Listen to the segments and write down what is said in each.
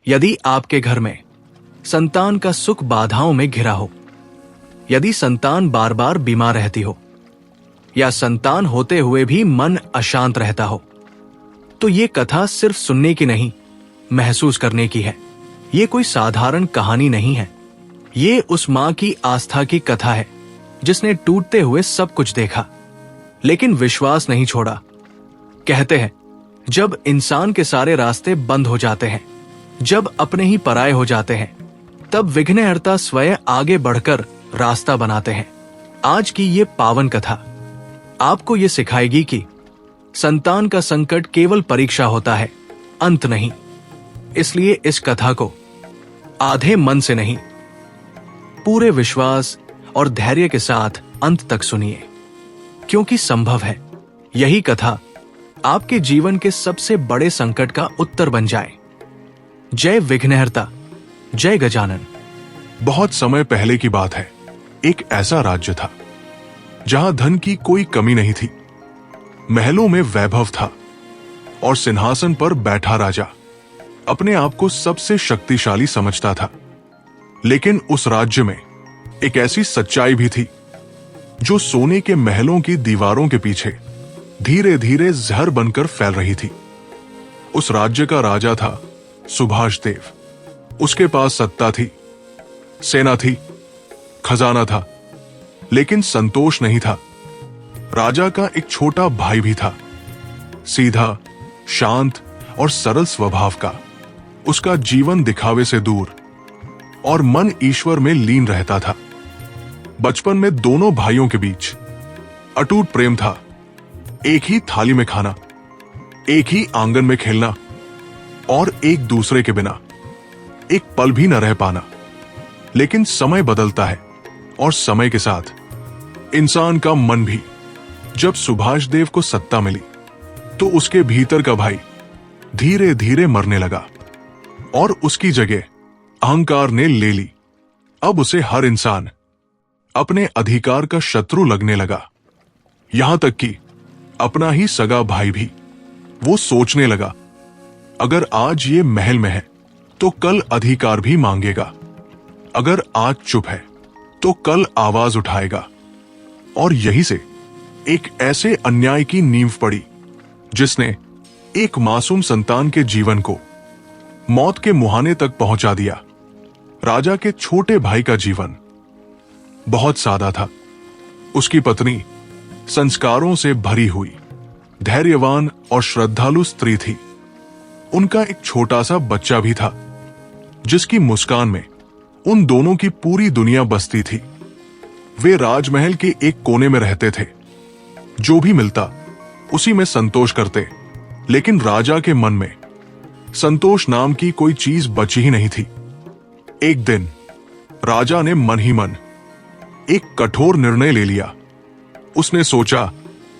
यदि आपके घर में संतान का सुख बाधाओं में घिरा हो, यदि संतान बार बार बीमार रहती हो, या संतान होते हुए भी मन अशांत रहता हो, तो ये कथा सिर्फ सुनने की नहीं, महसूस करने की है। ये कोई साधारण कहानी नहीं है। ये उस मां की आस्था की कथा है जिसने टूटते हुए सब कुछ देखा, लेकिन विश्वास नहीं छोड़ा। कहते हैं, जब इंसान के सारे रास्ते बंद हो जाते हैं, जब अपने ही पराये हो जाते हैं, तब विघ्नहर्ता स्वयं आगे बढ़कर रास्ता बनाते हैं। आज की ये पावन कथा आपको ये सिखाएगी कि संतान का संकट केवल परीक्षा होता है, अंत नहीं। इसलिए इस कथा को आधे मन से नहीं, पूरे विश्वास और धैर्य के साथ अंत तक सुनिए, क्योंकि संभव है यही कथा आपके जीवन के सबसे बड़े संकट का उत्तर बन जाए। जय विघ्नहर्ता, जय गजानन। बहुत समय पहले की बात है। एक ऐसा राज्य था जहां धन की कोई कमी नहीं थी, महलों में वैभव था और सिंहासन पर बैठा राजा अपने आप को सबसे शक्तिशाली समझता था। लेकिन उस राज्य में एक ऐसी सच्चाई भी थी जो सोने के महलों की दीवारों के पीछे धीरे धीरे जहर बनकर फैल रही थी। उस राज्य का राजा था सुभाष देव। उसके पास सत्ता थी, सेना थी, खजाना था, लेकिन संतोष नहीं था। राजा का एक छोटा भाई भी था, सीधा, शांत और सरल स्वभाव का। उसका जीवन दिखावे से दूर और मन ईश्वर में लीन रहता था। बचपन में दोनों भाइयों के बीच अटूट प्रेम था। एक ही थाली में खाना, एक ही आंगन में खेलना और एक दूसरे के बिना एक पल भी न रह पाना। लेकिन समय बदलता है और समय के साथ इंसान का मन भी। जब सुभाष देव को सत्ता मिली तो उसके भीतर का भाई धीरे धीरे मरने लगा और उसकी जगह अहंकार ने ले ली। अब उसे हर इंसान अपने अधिकार का शत्रु लगने लगा, यहां तक कि अपना ही सगा भाई भी। वो सोचने लगा, अगर आज ये महल में है तो कल अधिकार भी मांगेगा, अगर आज चुप है तो कल आवाज उठाएगा। और यही से एक ऐसे अन्याय की नींव पड़ी जिसने एक मासूम संतान के जीवन को मौत के मुहाने तक पहुंचा दिया। राजा के छोटे भाई का जीवन बहुत सादा था। उसकी पत्नी संस्कारों से भरी हुई, धैर्यवान और श्रद्धालु स्त्री थी। उनका एक छोटा सा बच्चा भी था जिसकी मुस्कान में उन दोनों की पूरी दुनिया बसती थी। वे राजमहल के एक कोने में रहते थे। जो भी मिलता उसी में संतोष करते, लेकिन राजा के मन में संतोष नाम की कोई चीज बची ही नहीं थी। एक दिन राजा ने मन ही मन एक कठोर निर्णय ले लिया। उसने सोचा,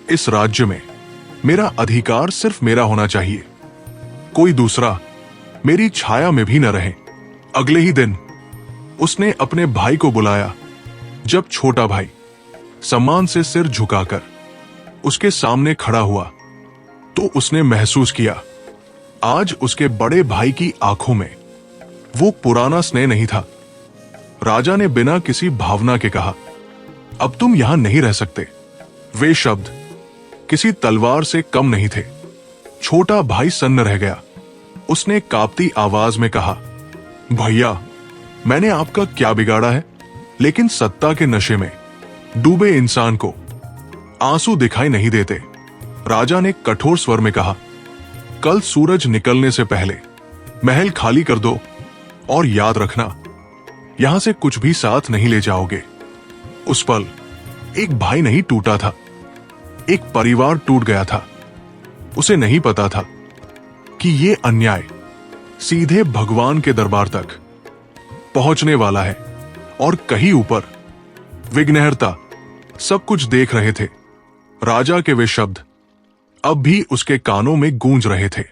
इस राज्य में मेरा अधिकार सिर्फ मेरा होना चाहिए, कोई दूसरा मेरी छाया में भी न रहे। अगले ही दिन उसने अपने भाई को बुलाया। जब छोटा भाई सम्मान से सिर झुकाकर उसके सामने खड़ा हुआ तो उसने महसूस किया, आज उसके बड़े भाई की आंखों में वो पुराना स्नेह नहीं था। राजा ने बिना किसी भावना के कहा, अब तुम यहां नहीं रह सकते। वे शब्द किसी तलवार से कम नहीं थे। छोटा भाई सन्न रह गया। उसने कांपती आवाज में कहा, भैया, मैंने आपका क्या बिगाड़ा है? लेकिन सत्ता के नशे में डूबे इंसान को आंसू दिखाई नहीं देते। राजा ने कठोर स्वर में कहा, कल सूरज निकलने से पहले महल खाली कर दो और याद रखना, यहां से कुछ भी साथ नहीं ले जाओगे। उस पल एक भाई नहीं टूटा था, एक परिवार टूट गया था। उसे नहीं पता था कि ये अन्याय सीधे भगवान के दरबार तक पहुंचने वाला है और कहीं ऊपर विघ्नहर्ता सब कुछ देख रहे थे। राजा के वे शब्द अब भी उसके कानों में गूंज रहे थे।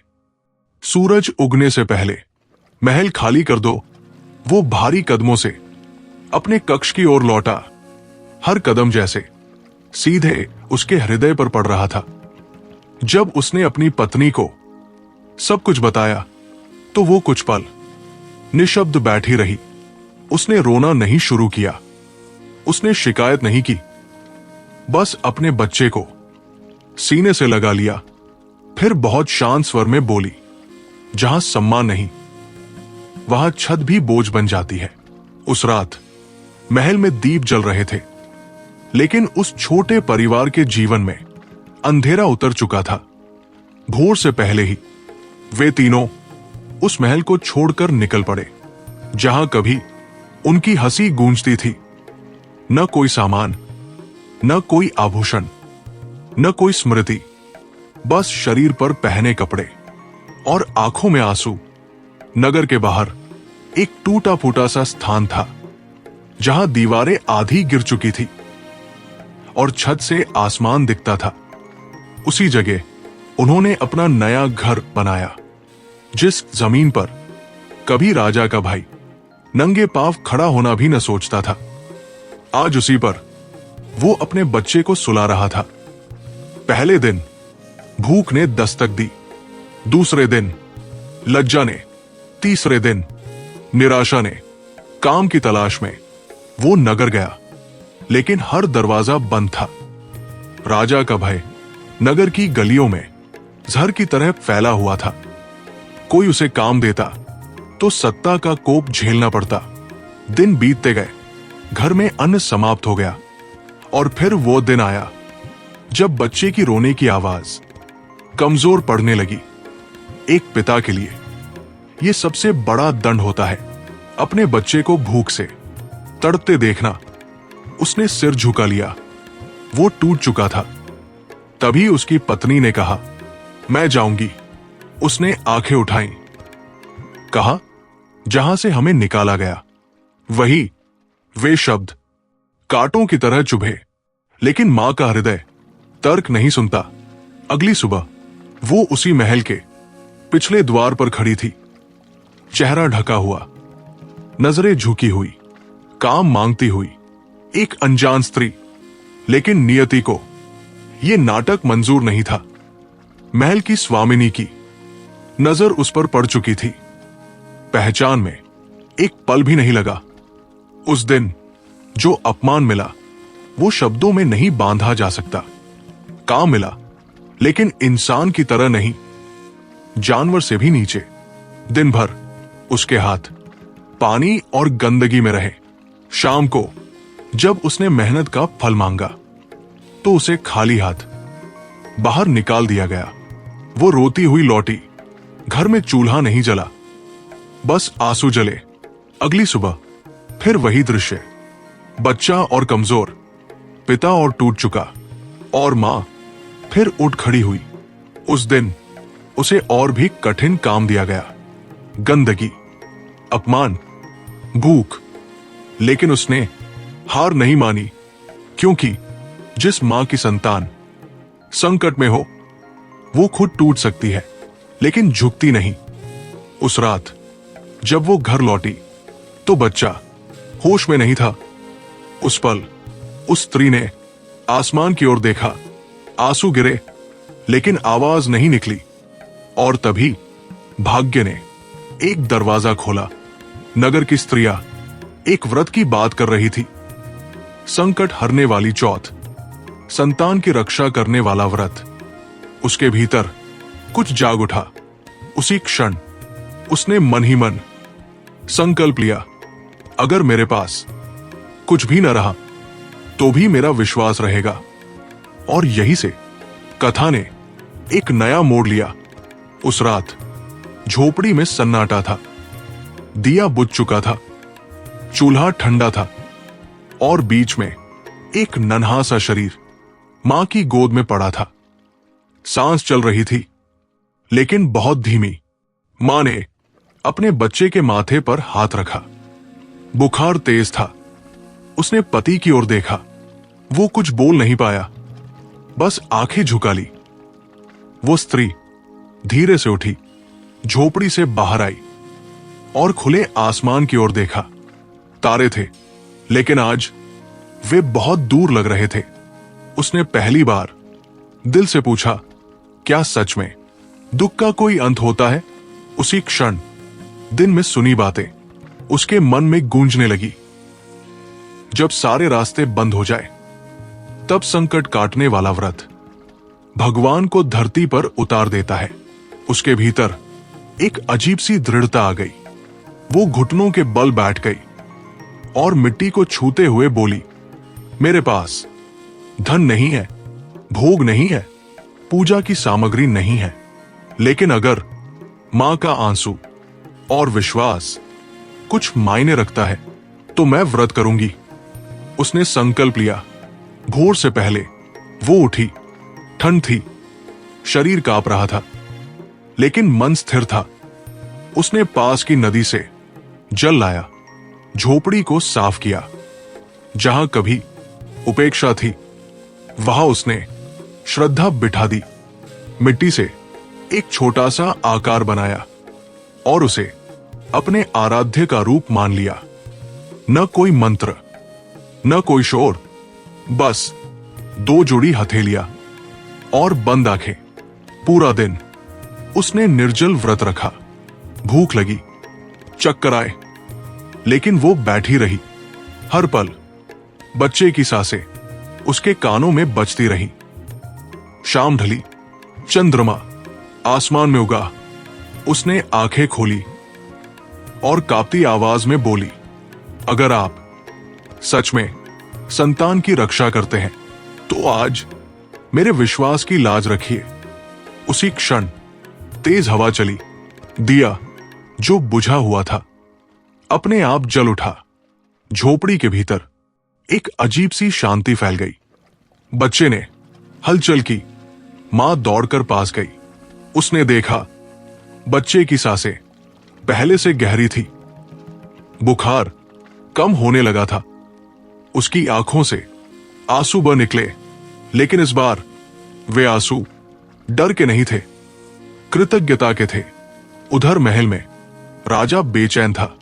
सूरज उगने से पहले महल खाली कर दो। वो भारी कदमों से अपने कक्ष की ओर लौटा। हर कदम जैसे सीधे उसके हृदय पर पड़ रहा था। जब उसने अपनी पत्नी को सब कुछ बताया तो वो कुछ पल निशब्द बैठी रही। उसने रोना नहीं शुरू किया, उसने शिकायत नहीं की, बस अपने बच्चे को सीने से लगा लिया। फिर बहुत शांत स्वर में बोली, जहां सम्मान नहीं वहां छत भी बोझ बन जाती है। उस रात महल में दीप जल रहे थे, लेकिन उस छोटे परिवार के जीवन में अंधेरा उतर चुका था। भोर से पहले ही वे तीनों उस महल को छोड़कर निकल पड़े, जहां कभी उनकी हंसी गूंजती थी। न कोई सामान, न कोई आभूषण, न कोई स्मृति, बस शरीर पर पहने कपड़े और आंखों में आंसू। नगर के बाहर एक टूटा फूटा सा स्थान था, जहां दीवारें आधी गिर चुकी थी और छत से आसमान दिखता था। उसी जगह उन्होंने अपना नया घर बनाया, जिस जमीन पर कभी राजा का भाई नंगे पांव खड़ा होना भी न सोचता था। आज उसी पर वो अपने बच्चे को सुला रहा था। पहले दिन भूख ने दस्तक दी, दूसरे दिन लज्जा ने, तीसरे दिन निराशा ने। काम की तलाश में वो नगर गया, लेकिन हर दरवाजा बंद था। राजा का भय नगर की गलियों में जहर की तरह फैला हुआ था। कोई उसे काम देता तो सत्ता का कोप झेलना पड़ता। दिन बीतते गए, घर में अन्न समाप्त हो गया, और फिर वो दिन आया जब बच्चे की रोने की आवाज कमजोर पड़ने लगी। एक पिता के लिए यह सबसे बड़ा दंड होता है, अपने बच्चे को भूख से तड़पते देखना। उसने सिर झुका लिया, वो टूट चुका था। तभी उसकी पत्नी ने कहा, मैं जाऊंगी। उसने आंखें उठाईं, कहा, जहां से हमें निकाला गया। वही वे शब्द कांटों की तरह चुभे, लेकिन मां का हृदय तर्क नहीं सुनता। अगली सुबह वो उसी महल के पिछले द्वार पर खड़ी थी, चेहरा ढका हुआ, नजरें झुकी हुई, काम मांगती हुई। एक अनजान स्त्री, लेकिन नियति को यह नाटक मंजूर नहीं था। महल की स्वामिनी की नजर उस पर पड़ चुकी थी। पहचान में एक पल भी नहीं लगा। उस दिन जो अपमान मिला वो शब्दों में नहीं बांधा जा सकता। काम मिला, लेकिन इंसान की तरह नहीं, जानवर से भी नीचे। दिन भर उसके हाथ पानी और गंदगी में रहे। शाम को जब उसने मेहनत का फल मांगा तो उसे खाली हाथ बाहर निकाल दिया गया। वो रोती हुई लौटी। घर में चूल्हा नहीं जला, बस आंसू जले। अगली सुबह फिर वही दृश्य, बच्चा और कमजोर, पिता और टूट चुका, और मां फिर उठ खड़ी हुई। उस दिन उसे और भी कठिन काम दिया गया, गंदगी, अपमान, भूख। लेकिन उसने हार नहीं मानी, क्योंकि जिस मां की संतान संकट में हो वो खुद टूट सकती है, लेकिन झुकती नहीं। उस रात जब वो घर लौटी तो बच्चा होश में नहीं था। उस पल उस स्त्री ने आसमान की ओर देखा। आंसू गिरे, लेकिन आवाज नहीं निकली। और तभी भाग्य ने एक दरवाजा खोला। नगर की स्त्रियां एक व्रत की बात कर रही थी। संकट हरने वाली चौथ, संतान की रक्षा करने वाला व्रत। उसके भीतर कुछ जाग उठा। उसी क्षण उसने मन ही मन संकल्प लिया, अगर मेरे पास कुछ भी न रहा तो भी मेरा विश्वास रहेगा। और यही से कथा ने एक नया मोड़ लिया। उस रात झोपड़ी में सन्नाटा था। दिया बुझ चुका था, चूल्हा ठंडा था, और बीच में एक नन्हा सा शरीर मां की गोद में पड़ा था। सांस चल रही थी, लेकिन बहुत धीमी। मां ने अपने बच्चे के माथे पर हाथ रखा। बुखार तेज था। उसने पति की ओर देखा। वो कुछ बोल नहीं पाया, बस आंखें झुका ली। वो स्त्री धीरे से उठी, झोपड़ी से बाहर आई और खुले आसमान की ओर देखा। तारे थे, लेकिन आज वे बहुत दूर लग रहे थे। उसने पहली बार दिल से पूछा, क्या सच में दुख का कोई अंत होता है? उसी क्षण दिन में सुनी बातें उसके मन में गूंजने लगी। जब सारे रास्ते बंद हो जाए, तब संकट काटने वाला व्रत भगवान को धरती पर उतार देता है। उसके भीतर एक अजीब सी दृढ़ता आ गई। वो घुटनों के बल बैठ गई और मिट्टी को छूते हुए बोली, मेरे पास धन नहीं है, भोग नहीं है, पूजा की सामग्री नहीं है, लेकिन अगर मां का आंसू और विश्वास कुछ मायने रखता है तो मैं व्रत करूंगी। उसने संकल्प लिया। भोर से पहले वो उठी। ठंड थी, शरीर कांप रहा था, लेकिन मन स्थिर था। उसने पास की नदी से जल लाया, झोपड़ी को साफ किया। जहां कभी उपेक्षा थी, वहां उसने श्रद्धा बिठा दी। मिट्टी से एक छोटा सा आकार बनाया और उसे अपने आराध्य का रूप मान लिया। न कोई मंत्र, न कोई शोर, बस 2 जुड़ी हथेलियां और बंद आंखें। पूरा दिन उसने निर्जल व्रत रखा। भूख लगी, चक्कर आए, लेकिन वो बैठी रही। हर पल बच्चे की सांसें उसके कानों में बजती रही। शाम ढली, चंद्रमा आसमान में उगा। उसने आंखें खोली और कांपती आवाज में बोली, अगर आप सच में संतान की रक्षा करते हैं तो आज मेरे विश्वास की लाज रखिए। उसी क्षण तेज हवा चली। दिया जो बुझा हुआ था अपने आप जल उठा। झोपड़ी के भीतर एक अजीब सी शांति फैल गई। बच्चे ने हलचल की। मां दौड़कर पास गई। उसने देखा, बच्चे की सांसें पहले से गहरी थी। बुखार कम होने लगा था। उसकी आंखों से आंसू बह निकले, लेकिन इस बार वे आंसू डर के नहीं थे, कृतज्ञता के थे। उधर महल में राजा बेचैन था।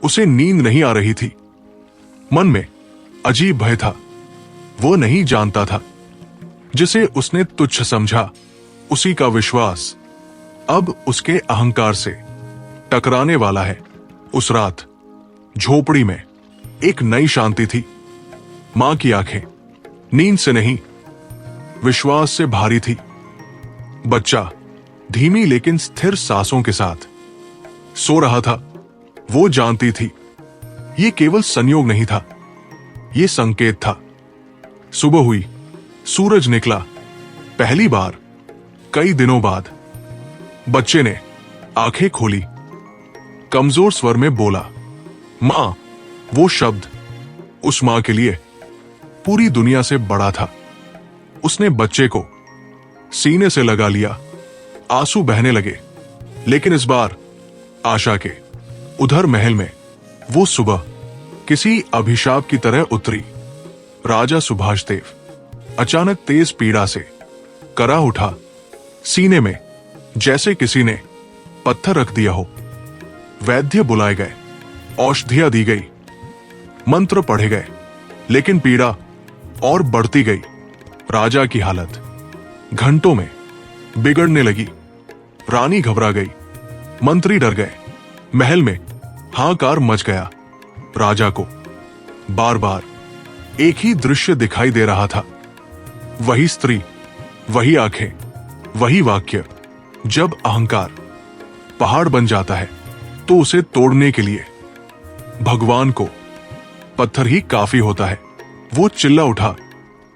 उसे नींद नहीं आ रही थी। मन में अजीब भय था। वो नहीं जानता था, जिसे उसने तुच्छ समझा, उसी का विश्वास अब उसके अहंकार से टकराने वाला है। उस रात झोपड़ी में एक नई शांति थी। मां की आंखें नींद से नहीं, विश्वास से भारी थी। बच्चा धीमी लेकिन स्थिर सांसों के साथ सो रहा था। वो जानती थी, ये केवल संयोग नहीं था, ये संकेत था। सुबह हुई, सूरज निकला। पहली बार कई दिनों बाद बच्चे ने आंखें खोली। कमजोर स्वर में बोला, मां। वो शब्द उस मां के लिए पूरी दुनिया से बड़ा था। उसने बच्चे को सीने से लगा लिया। आंसू बहने लगे, लेकिन इस बार आशा के। उधर महल में वो सुबह किसी अभिशाप की तरह उतरी। राजा सुभाषदेव अचानक तेज पीड़ा से करा उठा। सीने में जैसे किसी ने पत्थर रख दिया हो। वैद्य बुलाए गए, औषधियां दी गई, मंत्र पढ़े गए, लेकिन पीड़ा और बढ़ती गई। राजा की हालत घंटों में बिगड़ने लगी। रानी घबरा गई, मंत्री डर गए। महल में हाहाकार मच गया। राजा को बार बार एक ही दृश्य दिखाई दे रहा था। वही स्त्री, वही आंखें, वही वाक्य। जब अहंकार पहाड़ बन जाता है तो उसे तोड़ने के लिए भगवान को पत्थर ही काफी होता है। वो चिल्ला उठा,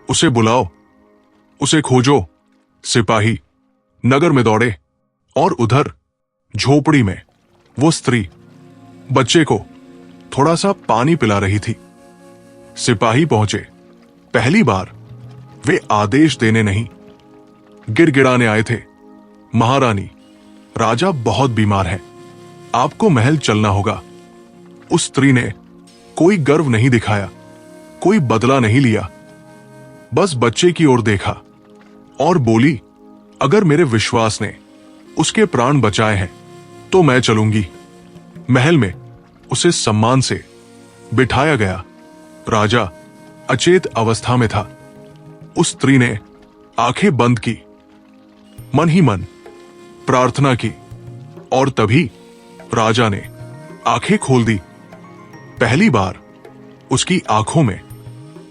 उसे बुलाओ, उसे खोजो। सिपाही नगर में दौड़े और उधर झोपड़ी में वो स्त्री बच्चे को थोड़ा सा पानी पिला रही थी। सिपाही पहुंचे। पहली बार वे आदेश देने नहीं, गिड़गिड़ाने आए थे। महारानी, राजा बहुत बीमार है, आपको महल चलना होगा। उस स्त्री ने कोई गर्व नहीं दिखाया, कोई बदला नहीं लिया, बस बच्चे की ओर देखा और बोली, अगर मेरे विश्वास ने उसके प्राण बचाए हैं तो मैं चलूंगी। महल में उसे सम्मान से बिठाया गया। राजा अचेत अवस्था में था। उस स्त्री ने आंखें बंद की, मन ही मन प्रार्थना की, और तभी राजा ने आंखें खोल दी। पहली बार उसकी आंखों में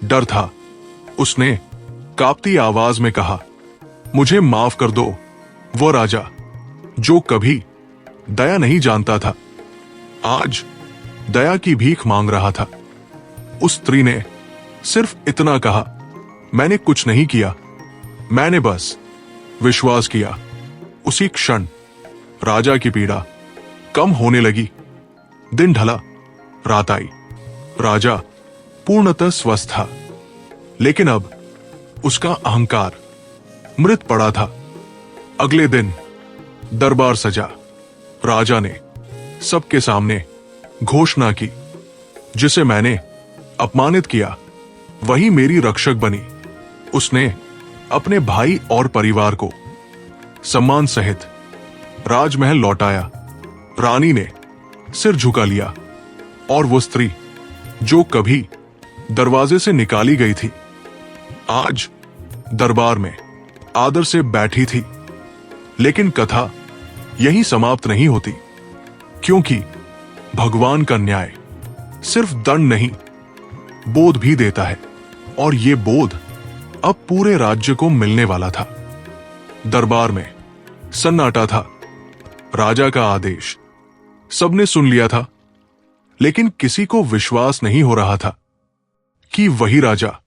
डर था। उसने कांपती आवाज में कहा, मुझे माफ कर दो। वो राजा जो कभी दया नहीं जानता था, आज दया की भीख मांग रहा था। उस स्त्री ने सिर्फ इतना कहा, मैंने कुछ नहीं किया, मैंने बस विश्वास किया। उसी क्षण राजा की पीड़ा कम होने लगी। दिन ढला, रात आई। राजा पूर्णतः स्वस्थ था, लेकिन अब उसका अहंकार मृत पड़ा था। अगले दिन दरबार सजा। राजा ने सबके सामने घोषणा की, जिसे मैंने अपमानित किया वही मेरी रक्षक बनी। उसने अपने भाई और परिवार को सम्मान सहित राजमहल लौटाया। रानी ने सिर झुका लिया और वो स्त्री जो कभी दरवाजे से निकाली गई थी, आज दरबार में आदर से बैठी थी। लेकिन कथा यहीं समाप्त नहीं होती, क्योंकि भगवान का न्याय सिर्फ दंड नहीं, बोध भी देता है, और ये बोध अब पूरे राज्य को मिलने वाला था। दरबार में सन्नाटा था। राजा का आदेश सबने सुन लिया था, लेकिन किसी को विश्वास नहीं हो रहा था कि वही राजा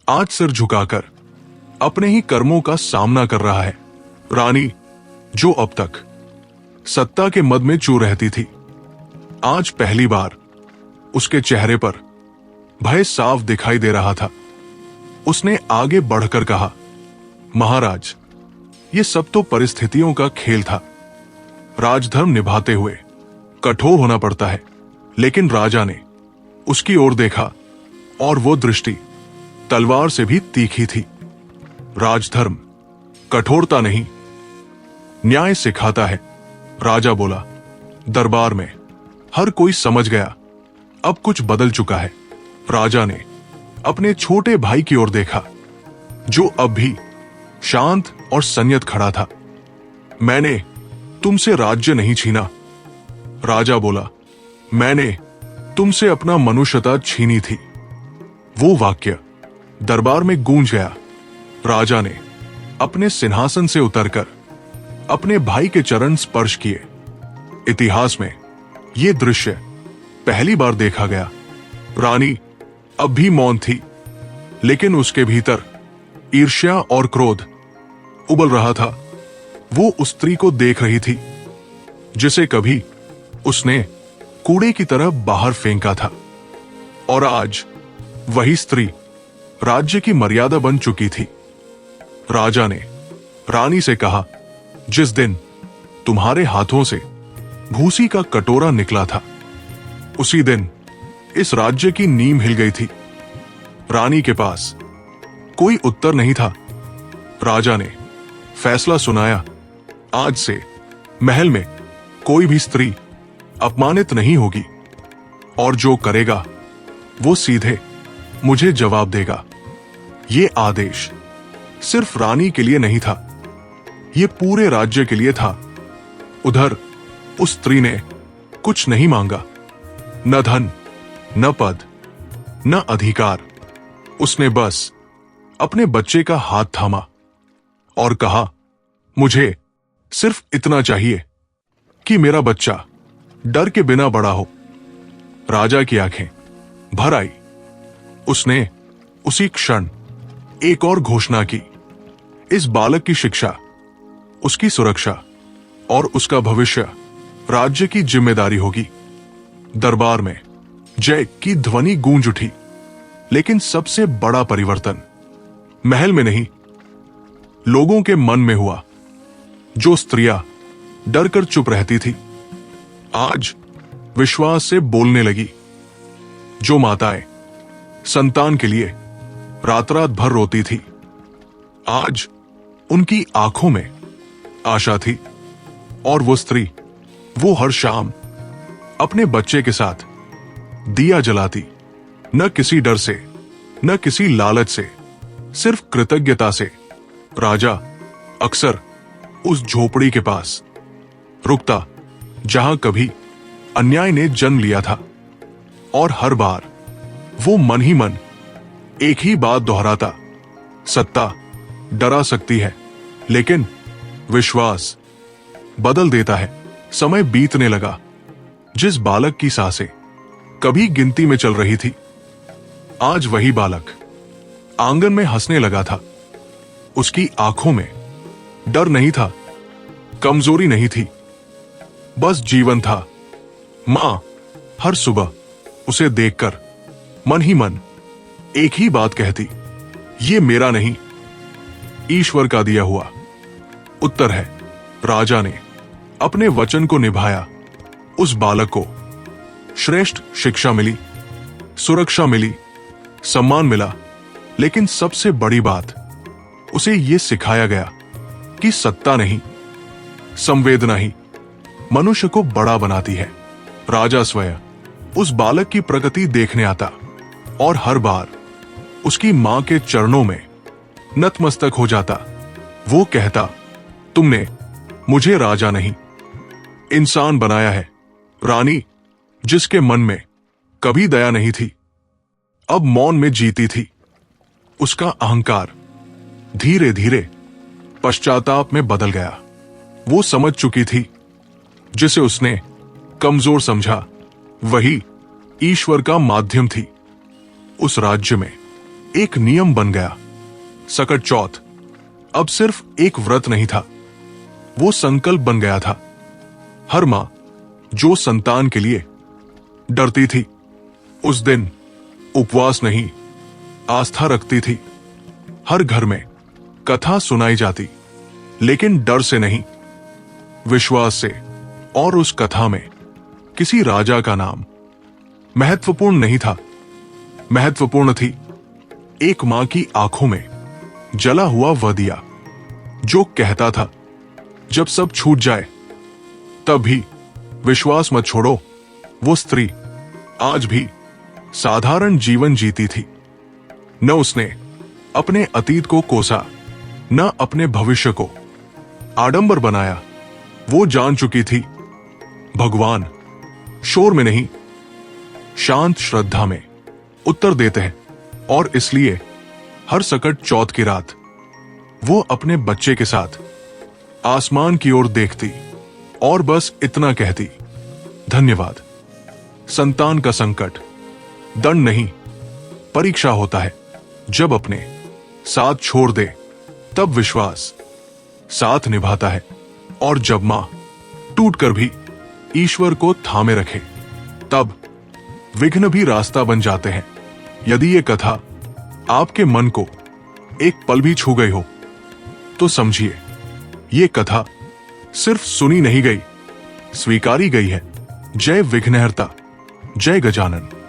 आज सिर झुकाकर अपने ही कर्मों का सामना कर रहा है। रानी जो अब तक सत्ता के मद में चूर रहती थी, आज पहली बार उसके चेहरे पर भय साफ दिखाई दे रहा था। उसने आगे बढ़कर कहा, महाराज, ये सब तो परिस्थितियों का खेल था। राजधर्म निभाते हुए कठोर होना पड़ता है। लेकिन राजा ने उसकी ओर देखा और वो दृष्टि तलवार से भी तीखी थी। राजधर्म कठोरता नहीं, न्याय सिखाता है। राजा बोला। दरबार में हर कोई समझ गया, अब कुछ बदल चुका है। राजा ने अपने छोटे भाई की ओर देखा, जो अब भी शांत और संयत खड़ा था। मैंने तुमसे राज्य नहीं छीना, राजा बोला, मैंने तुमसे अपना मनुष्यता छीनी थी। वो वाक्य दरबार में गूंज गया। राजा ने अपने सिंहासन से उतरकर अपने भाई के चरण स्पर्श किए। इतिहास में यह दृश्य पहली बार देखा गया। रानी अब भी मौन थी, लेकिन उसके भीतर ईर्ष्या और क्रोध उबल रहा था। वो उस स्त्री को देख रही थी जिसे कभी उसने कूड़े की तरह बाहर फेंका था, और आज वही स्त्री राज्य की मर्यादा बन चुकी थी। राजा ने रानी से कहा, जिस दिन तुम्हारे हाथों से भूसी का कटोरा निकला था, उसी दिन इस राज्य की नींव हिल गई थी। रानी के पास कोई उत्तर नहीं था। राजा ने फैसला सुनाया, आज से महल में कोई भी स्त्री अपमानित नहीं होगी, और जो करेगा वो सीधे मुझे जवाब देगा। ये आदेश सिर्फ रानी के लिए नहीं था, ये पूरे राज्य के लिए था। उधर उस स्त्री ने कुछ नहीं मांगा, न धन, न पद, न अधिकार। उसने बस अपने बच्चे का हाथ थामा और कहा, मुझे सिर्फ इतना चाहिए कि मेरा बच्चा डर के बिना बड़ा हो। राजा की आंखें भर आई। उसने उसी क्षण एक और घोषणा की, इस बालक की शिक्षा, उसकी सुरक्षा और उसका भविष्य राज्य की जिम्मेदारी होगी। दरबार में जय की ध्वनि गूंज उठी, लेकिन सबसे बड़ा परिवर्तन महल में नहीं, लोगों के मन में हुआ। जो स्त्रियां डरकर चुप रहती थी, आज विश्वास से बोलने लगी। जो माताएं संतान के लिए रात रात भर रोती थी, आज उनकी आंखों में आशा थी। और वो स्त्री, वो हर शाम अपने बच्चे के साथ दिया जलाती, न किसी डर से, न किसी लालच से, सिर्फ कृतज्ञता से। राजा अक्सर उस झोपड़ी के पास रुकता जहां कभी अन्याय ने जन्म लिया था और हर बार वो मन ही मन एक ही बात दोहराता, सत्ता डरा सकती है लेकिन विश्वास बदल देता है। समय बीतने लगा। जिस बालक की सांसें कभी गिनती में चल रही थी, आज वही बालक आंगन में हंसने लगा था। उसकी आंखों में डर नहीं था, कमजोरी नहीं थी, बस जीवन था। मां हर सुबह उसे देखकर मन ही मन एक ही बात कहती, ये मेरा नहीं, ईश्वर का दिया हुआ उत्तर है। राजा ने अपने वचन को निभाया। उस बालक को श्रेष्ठ शिक्षा मिली, सुरक्षा मिली, सम्मान मिला, लेकिन सबसे बड़ी बात उसे यह सिखाया गया कि सत्ता नहीं, संवेदना ही मनुष्य को बड़ा बनाती है। राजा स्वयं उस बालक की प्रगति देखने आता और हर बार उसकी मां के चरणों में नतमस्तक हो जाता। वो कहता, तुमने मुझे राजा नहीं, इंसान बनाया है। रानी जिसके मन में कभी दया नहीं थी, अब मौन में जीती थी। उसका अहंकार धीरे धीरे पश्चाताप में बदल गया। वो समझ चुकी थी, जिसे उसने कमजोर समझा वही ईश्वर का माध्यम थी। उस राज्य में एक नियम बन गया। सकट चौथ अब सिर्फ एक व्रत नहीं था, वो संकल्प बन गया था। हर मां जो संतान के लिए डरती थी, उस दिन उपवास नहीं, आस्था रखती थी। हर घर में कथा सुनाई जाती, लेकिन डर से नहीं, विश्वास से। और उस कथा में किसी राजा का नाम महत्वपूर्ण नहीं था, महत्वपूर्ण थी एक मां की आंखों में जला हुआ वह दिया, जो कहता था, जब सब छूट जाए तब भी विश्वास मत छोड़ो। वो स्त्री आज भी साधारण जीवन जीती थी। न उसने अपने अतीत को कोसा, न अपने भविष्य को आडंबर बनाया। वो जान चुकी थी, भगवान शोर में नहीं, शांत श्रद्धा में उत्तर देते हैं। और इसलिए हर सकट चौथ की रात वो अपने बच्चे के साथ आसमान की ओर देखती और बस इतना कहती, धन्यवाद। संतान का संकट दंड नहीं, परीक्षा होता है। जब अपने साथ छोड़ दे तब विश्वास साथ निभाता है। और जब मां टूटकर भी ईश्वर को थामे रखे, तब विघ्न भी रास्ता बन जाते हैं। यदि ये कथा आपके मन को एक पल भी छू गई हो, तो समझिए ये कथा सिर्फ सुनी नहीं गई, स्वीकारी गई है। जय विघ्नहर्ता, जय गजानन।